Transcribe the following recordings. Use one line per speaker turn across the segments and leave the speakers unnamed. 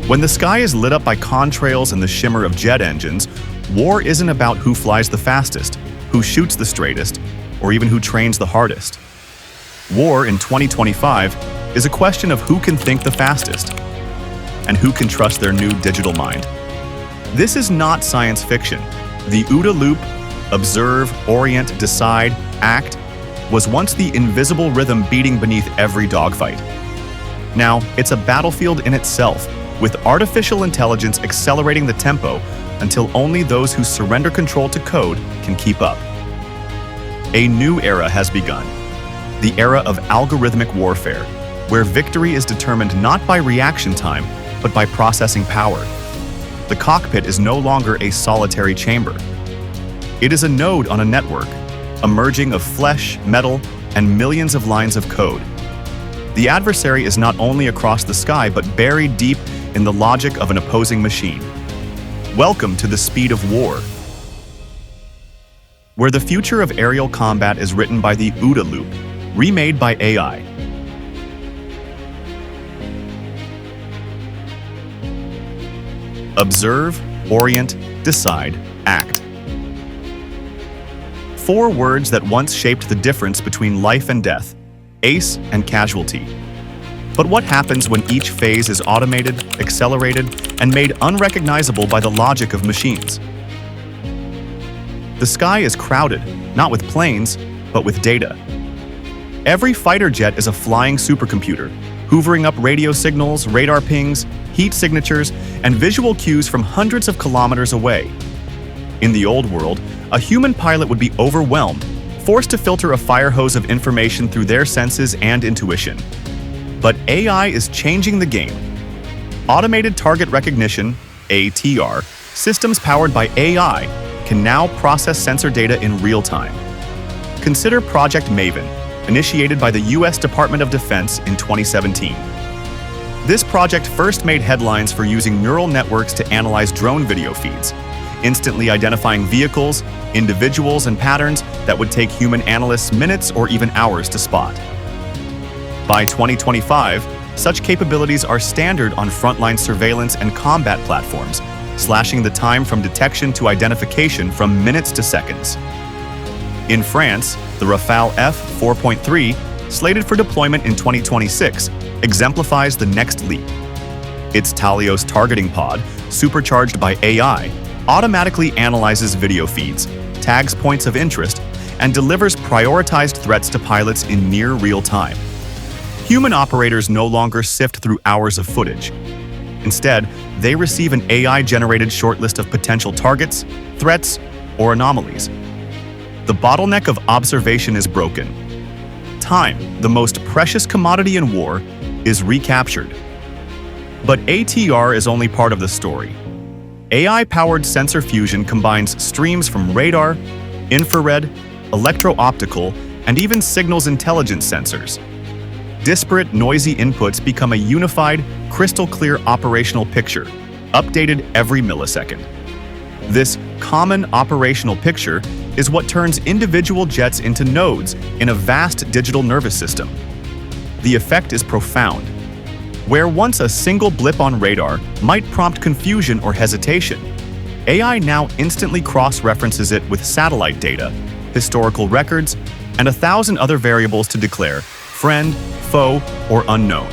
When the sky is lit up by contrails and the shimmer of jet engines, war isn't about who flies the fastest, who shoots the straightest, or even who trains the hardest. War in 2025 is a question of who can think the fastest and who can trust their new digital mind. This is not science fiction. The OODA Loop, observe, orient, decide, act, was once the invisible rhythm beating beneath every dogfight. Now, it's a battlefield in itself, with artificial intelligence accelerating the tempo until only those who surrender control to code can keep up. A new era has begun, the era of algorithmic warfare, where victory is determined not by reaction time, but by processing power. The cockpit is no longer a solitary chamber. It is a node on a network, a merging of flesh, metal, and millions of lines of code. The adversary is not only across the sky, but buried deep in the logic of an opposing machine. Welcome to the speed of war, where the future of aerial combat is written by the OODA Loop, remade by AI. Observe, orient, decide, act. 4 words that once shaped the difference between life and death, ace and casualty. But what happens when each phase is automated, accelerated, and made unrecognizable by the logic of machines? The sky is crowded, not with planes, but with data. Every fighter jet is a flying supercomputer, hoovering up radio signals, radar pings, heat signatures, and visual cues from hundreds of kilometers away. In the old world, a human pilot would be overwhelmed, forced to filter a fire hose of information through their senses and intuition. But AI is changing the game. Automated target recognition, ATR, systems powered by AI can now process sensor data in real time. Consider Project Maven, initiated by the US Department of Defense in 2017. This project first made headlines for using neural networks to analyze drone video feeds, instantly identifying vehicles, individuals, and patterns that would take human analysts minutes or even hours to spot. By 2025, such capabilities are standard on frontline surveillance and combat platforms, slashing the time from detection to identification from minutes to seconds. In France, the Rafale F4.3, slated for deployment in 2026, exemplifies the next leap. Its Talios targeting pod, supercharged by AI, automatically analyzes video feeds, tags points of interest, and delivers prioritized threats to pilots in near real time. Human operators no longer sift through hours of footage. Instead, they receive an AI-generated shortlist of potential targets, threats, or anomalies. The bottleneck of observation is broken. Time, the most precious commodity in war, is recaptured. But ATR is only part of the story. AI-powered sensor fusion combines streams from radar, infrared, electro-optical, and even signals intelligence sensors. Disparate, noisy inputs become a unified, crystal-clear operational picture, updated every millisecond. This common operational picture is what turns individual jets into nodes in a vast digital nervous system. The effect is profound. Where once a single blip on radar might prompt confusion or hesitation, AI now instantly cross-references it with satellite data, historical records, and 1,000 other variables to declare friend, foe, or unknown.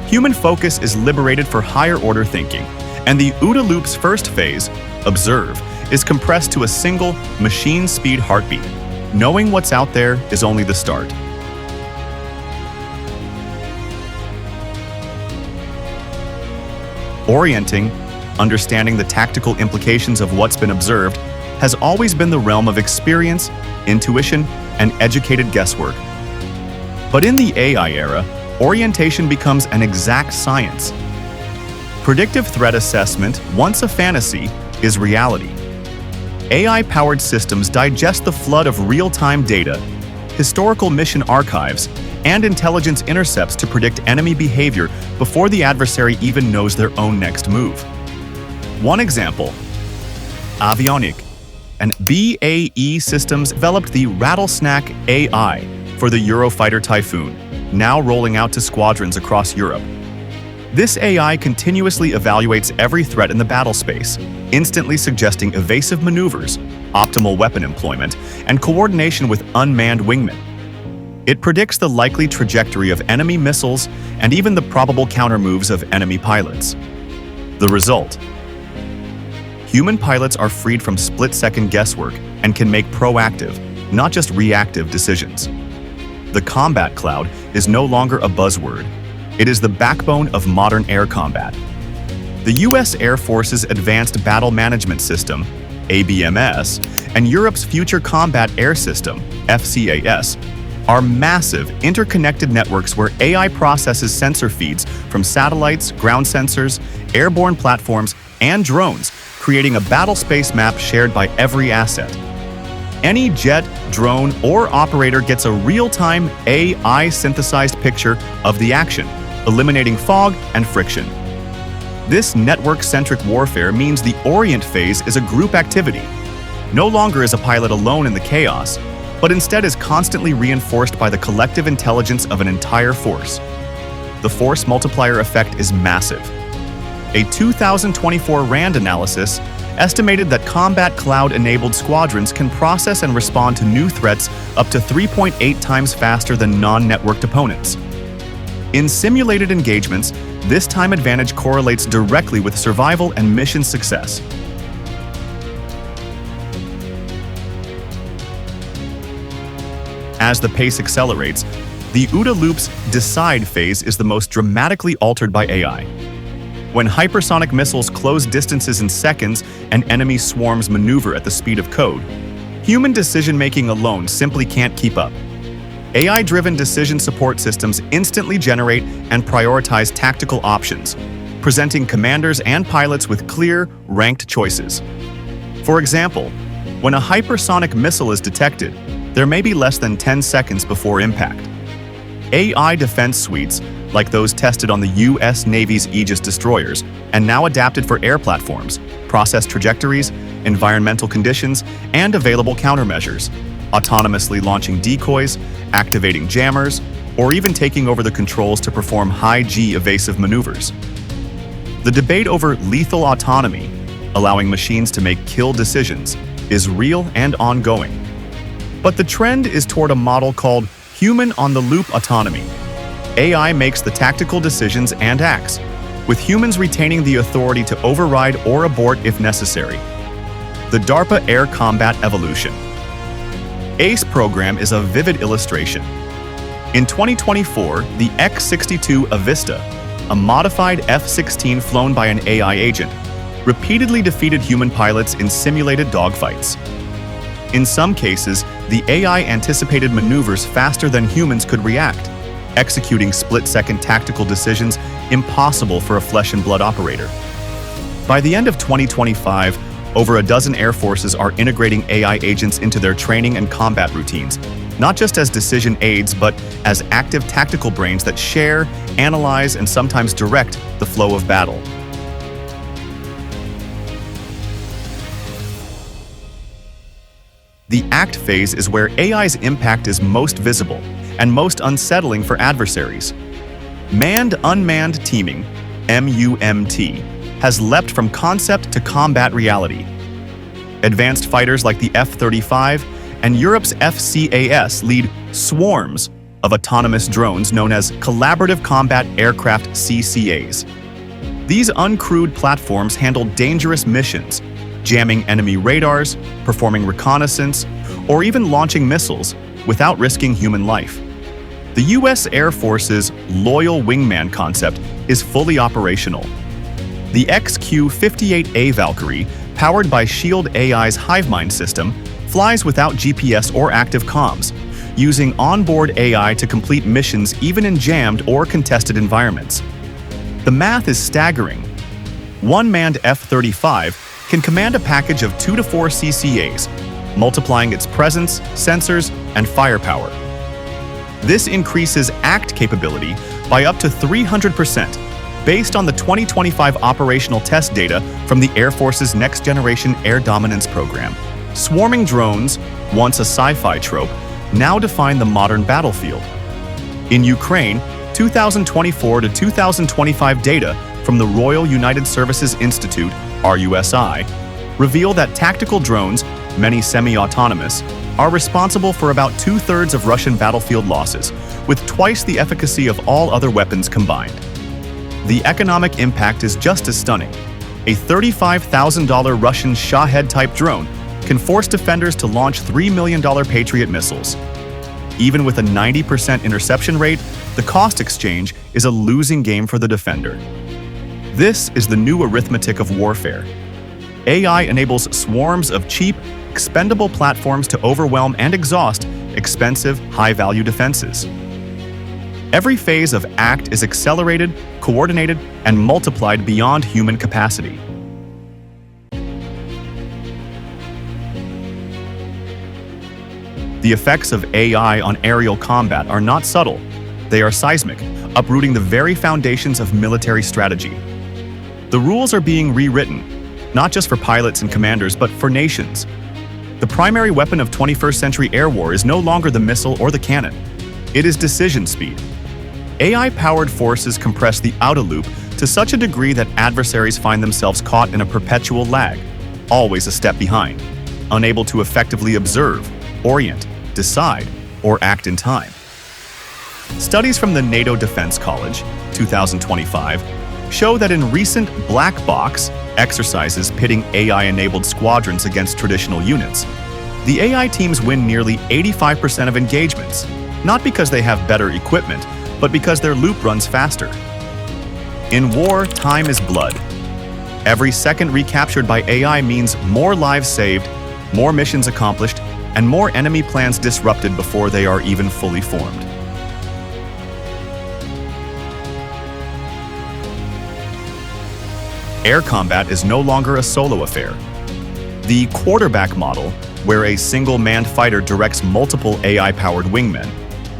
Human focus is liberated for higher-order thinking, and the OODA Loop's first phase, observe, is compressed to a single, machine-speed heartbeat. Knowing what's out there is only the start. Orienting, understanding the tactical implications of what's been observed, has always been the realm of experience, intuition, and educated guesswork. But in the AI era, orientation becomes an exact science. Predictive threat assessment, once a fantasy, is reality. AI-powered systems digest the flood of real-time data, historical mission archives, and intelligence intercepts to predict enemy behavior before the adversary even knows their own next move. One example, Avionic, and BAE Systems developed the Rattlesnake AI for the Eurofighter Typhoon, now rolling out to squadrons across Europe. This AI continuously evaluates every threat in the battle space, instantly suggesting evasive maneuvers, optimal weapon employment, and coordination with unmanned wingmen. It predicts the likely trajectory of enemy missiles and even the probable countermoves of enemy pilots. The result: human pilots are freed from split-second guesswork and can make proactive, not just reactive decisions. The combat cloud is no longer a buzzword. It is the backbone of modern air combat. The U.S. Air Force's Advanced Battle Management System, ABMS, and Europe's Future Combat Air System, FCAS, are massive, interconnected networks where AI processes sensor feeds from satellites, ground sensors, airborne platforms, and drones, creating a battle space map shared by every asset. Any jet, drone, or operator gets a real-time AI-synthesized picture of the action, eliminating fog and friction. This network-centric warfare means the Orient phase is a group activity. No longer is a pilot alone in the chaos, but instead is constantly reinforced by the collective intelligence of an entire force. The force multiplier effect is massive. A 2024 RAND analysis estimated that combat cloud-enabled squadrons can process and respond to new threats up to 3.8 times faster than non-networked opponents. In simulated engagements, this time advantage correlates directly with survival and mission success. As the pace accelerates, the OODA Loop's decide phase is the most dramatically altered by AI. When hypersonic missiles close distances in seconds and enemy swarms maneuver at the speed of code, human decision-making alone simply can't keep up. AI-driven decision support systems instantly generate and prioritize tactical options, presenting commanders and pilots with clear, ranked choices. For example, when a hypersonic missile is detected, there may be less than 10 seconds before impact. AI defense suites, like those tested on the U.S. Navy's Aegis destroyers and now adapted for air platforms, process trajectories, environmental conditions, and available countermeasures, autonomously launching decoys, activating jammers, or even taking over the controls to perform high-G evasive maneuvers. The debate over lethal autonomy, allowing machines to make kill decisions, is real and ongoing. But the trend is toward a model called human-on-the-loop autonomy. AI makes the tactical decisions and acts, with humans retaining the authority to override or abort if necessary. The DARPA Air Combat Evolution. ACE program is a vivid illustration. In 2024, the X-62 Avista, a modified F-16 flown by an AI agent, repeatedly defeated human pilots in simulated dogfights. In some cases, the AI anticipated maneuvers faster than humans could react, executing split-second tactical decisions impossible for a flesh-and-blood operator. By the end of 2025, over a dozen air forces are integrating AI agents into their training and combat routines, not just as decision aids, but as active tactical brains that share, analyze, and sometimes direct the flow of battle. The ACT phase is where AI's impact is most visible and most unsettling for adversaries. Manned-unmanned teaming, MUMT, has leapt from concept to combat reality. Advanced fighters like the F-35 and Europe's FCAS lead swarms of autonomous drones known as Collaborative Combat Aircraft CCAs. These uncrewed platforms handle dangerous missions, jamming enemy radars, performing reconnaissance, or even launching missiles without risking human life. The U.S. Air Force's loyal wingman concept is fully operational. The XQ-58A Valkyrie, powered by Shield AI's HiveMind system, flies without GPS or active comms, using onboard AI to complete missions even in jammed or contested environments. The math is staggering. One manned F-35 can command a package of 2 to 4 CCAs, multiplying its presence, sensors, and firepower. This increases ACT capability by up to 300%, based on the 2025 operational test data from the Air Force's Next Generation Air Dominance program. Swarming drones, once a sci-fi trope, now define the modern battlefield. In Ukraine, 2024 to 2025 data from the Royal United Services Institute, RUSI, reveal that tactical drones, many semi-autonomous, are responsible for about two-thirds of Russian battlefield losses, with twice the efficacy of all other weapons combined. The economic impact is just as stunning. A $35,000 Russian Shahed-type drone can force defenders to launch $3 million Patriot missiles. Even with a 90% interception rate, the cost exchange is a losing game for the defender. This is the new arithmetic of warfare. AI enables swarms of cheap, expendable platforms to overwhelm and exhaust expensive, high-value defenses. Every phase of ACT is accelerated, coordinated, and multiplied beyond human capacity. The effects of AI on aerial combat are not subtle. They are seismic, uprooting the very foundations of military strategy. The rules are being rewritten, not just for pilots and commanders, but for nations. The primary weapon of 21st century air war is no longer the missile or the cannon. It is decision speed. AI-powered forces compress the OODA Loop to such a degree that adversaries find themselves caught in a perpetual lag, always a step behind, unable to effectively observe, orient, decide, or act in time. Studies from the NATO Defense College, 2025, show that in recent black box exercises pitting AI-enabled squadrons against traditional units, the AI teams win nearly 85% of engagements, not because they have better equipment, but because their loop runs faster. In war, time is blood. Every second recaptured by AI means more lives saved, more missions accomplished, and more enemy plans disrupted before they are even fully formed. Air combat is no longer a solo affair. The quarterback model, where a single manned fighter directs multiple AI-powered wingmen,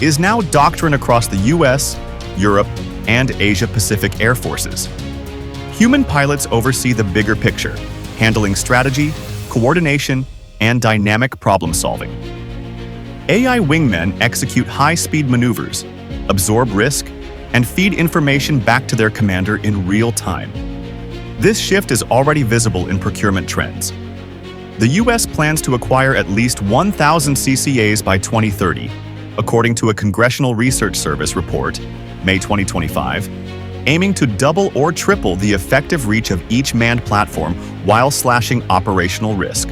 is now doctrine across the US, Europe, and Asia-Pacific air forces. Human pilots oversee the bigger picture, handling strategy, coordination, and dynamic problem-solving. AI wingmen execute high-speed maneuvers, absorb risk, and feed information back to their commander in real time. This shift is already visible in procurement trends. The US plans to acquire at least 1,000 CCAs by 2030, according to a Congressional Research Service report, May 2025, aiming to double or triple the effective reach of each manned platform while slashing operational risk.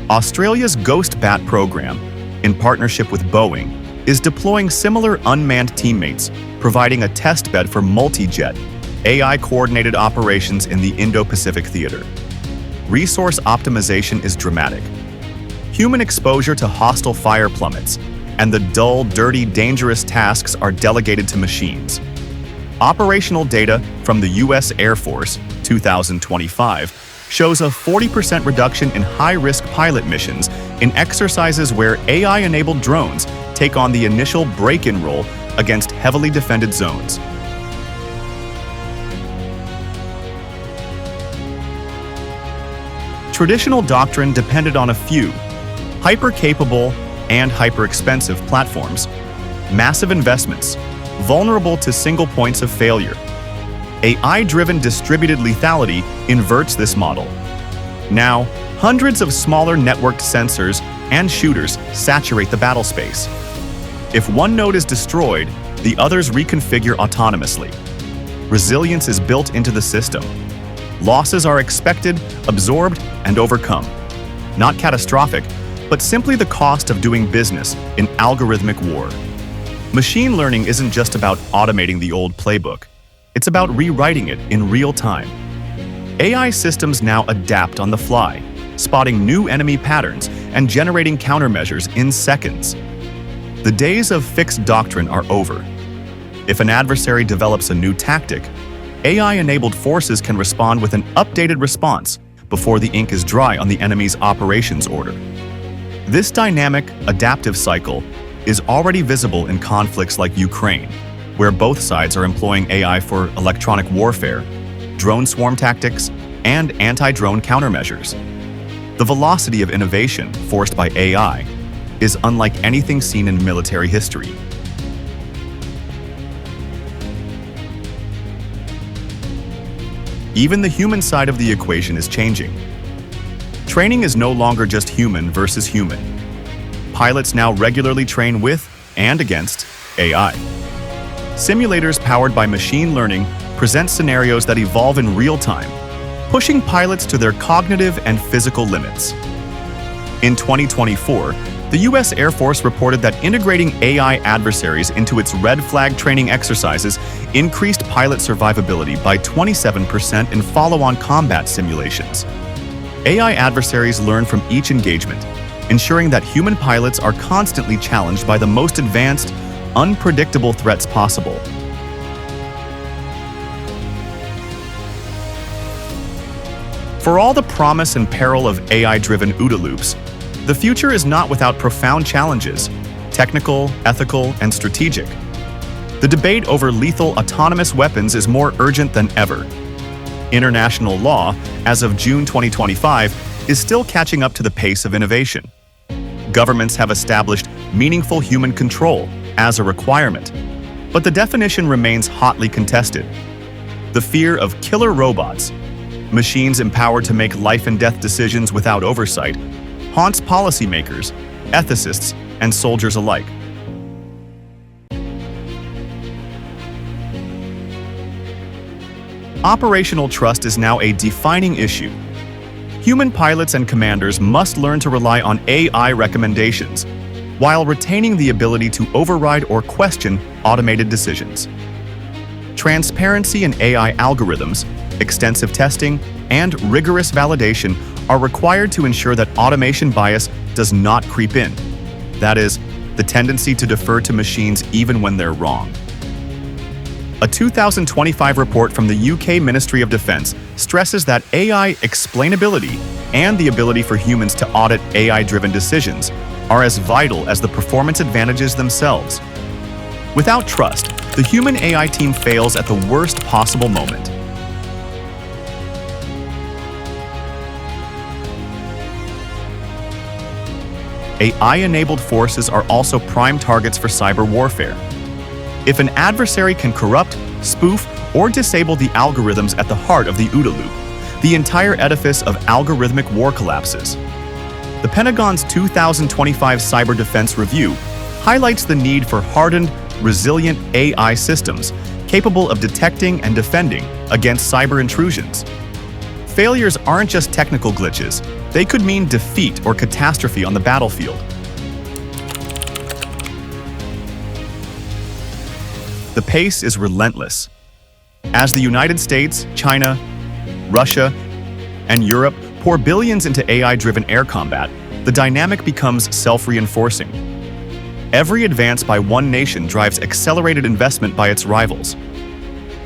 Australia's Ghost Bat program, in partnership with Boeing, is deploying similar unmanned teammates, providing a test bed for multi-jet, AI-coordinated operations in the Indo-Pacific theater. Resource optimization is dramatic. Human exposure to hostile fire plummets, and the dull, dirty, dangerous tasks are delegated to machines. Operational data from the US Air Force, 2025, shows a 40% reduction in high-risk pilot missions in exercises where AI-enabled drones take on the initial break-in role against heavily defended zones. Traditional doctrine depended on a few, hyper-capable and hyper-expensive platforms, massive investments, vulnerable to single points of failure. AI-driven distributed lethality inverts this model. Now, hundreds of smaller networked sensors and shooters saturate the battle space. If one node is destroyed, the others reconfigure autonomously. Resilience is built into the system. Losses are expected, absorbed, and overcome. Not catastrophic, but simply the cost of doing business in algorithmic war. Machine learning isn't just about automating the old playbook. It's about rewriting it in real time. AI systems now adapt on the fly, spotting new enemy patterns and generating countermeasures in seconds. The days of fixed doctrine are over. If an adversary develops a new tactic, AI-enabled forces can respond with an updated response before the ink is dry on the enemy's operations order. This dynamic, adaptive cycle is already visible in conflicts like Ukraine, where both sides are employing AI for electronic warfare, drone swarm tactics, and anti-drone countermeasures. The velocity of innovation forced by AI is unlike anything seen in military history. Even the human side of the equation is changing. Training is no longer just human versus human. Pilots now regularly train with and against AI. Simulators powered by machine learning present scenarios that evolve in real time, pushing pilots to their cognitive and physical limits. In 2024, the U.S. Air Force reported that integrating AI adversaries into its red flag training exercises increased pilot survivability by 27% in follow-on combat simulations. AI adversaries learn from each engagement, ensuring that human pilots are constantly challenged by the most advanced, unpredictable threats possible. For all the promise and peril of AI-driven OODA loops, the future is not without profound challenges, technical, ethical, and strategic. The debate over lethal autonomous weapons is more urgent than ever. International law, as of June 2025, is still catching up to the pace of innovation. Governments have established meaningful human control as a requirement, but the definition remains hotly contested. The fear of killer robots, machines empowered to make life and death decisions without oversight, haunts policymakers, ethicists, and soldiers alike. Operational trust is now a defining issue. Human pilots and commanders must learn to rely on AI recommendations, while retaining the ability to override or question automated decisions. Transparency in AI algorithms, extensive testing, and rigorous validation are required to ensure that automation bias does not creep in. That is, the tendency to defer to machines even when they're wrong. A 2025 report from the UK Ministry of Defence stresses that AI explainability and the ability for humans to audit AI-driven decisions are as vital as the performance advantages themselves. Without trust, the human-AI team fails at the worst possible moment. AI-enabled forces are also prime targets for cyber warfare. If an adversary can corrupt, spoof, or disable the algorithms at the heart of the OODA Loop, the entire edifice of algorithmic war collapses. The Pentagon's 2025 Cyber Defense Review highlights the need for hardened, resilient AI systems capable of detecting and defending against cyber intrusions. Failures aren't just technical glitches, they could mean defeat or catastrophe on the battlefield. The pace is relentless. As the United States, China, Russia, and Europe pour billions into AI-driven air combat, the dynamic becomes self-reinforcing. Every advance by one nation drives accelerated investment by its rivals.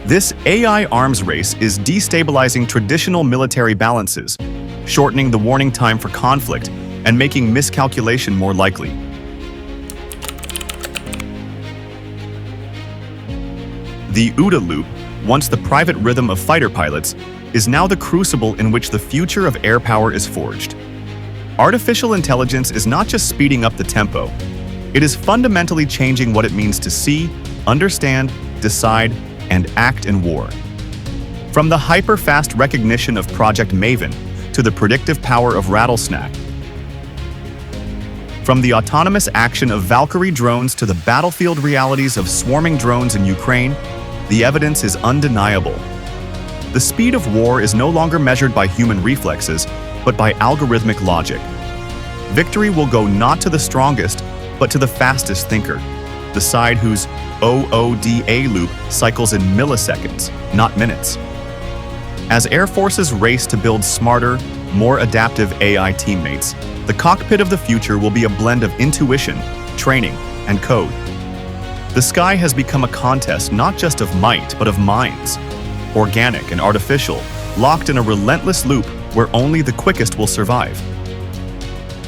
This AI arms race is destabilizing traditional military balances, shortening the warning time for conflict and making miscalculation more likely. The OODA Loop, once the private rhythm of fighter pilots, is now the crucible in which the future of air power is forged. Artificial intelligence is not just speeding up the tempo, it is fundamentally changing what it means to see, understand, decide, and act in war. From the hyper-fast recognition of Project Maven to the predictive power of Rattlesnake, from the autonomous action of Valkyrie drones to the battlefield realities of swarming drones in Ukraine, the evidence is undeniable. The speed of war is no longer measured by human reflexes, but by algorithmic logic. Victory will go not to the strongest, but to the fastest thinker, the side whose OODA loop cycles in milliseconds, not minutes. As air forces race to build smarter, more adaptive AI teammates, the cockpit of the future will be a blend of intuition, training, and code. The sky has become a contest not just of might, but of minds, organic and artificial, locked in a relentless loop where only the quickest will survive.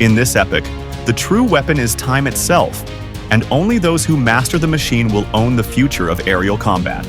In this epic, the true weapon is time itself, and only those who master the machine will own the future of aerial combat.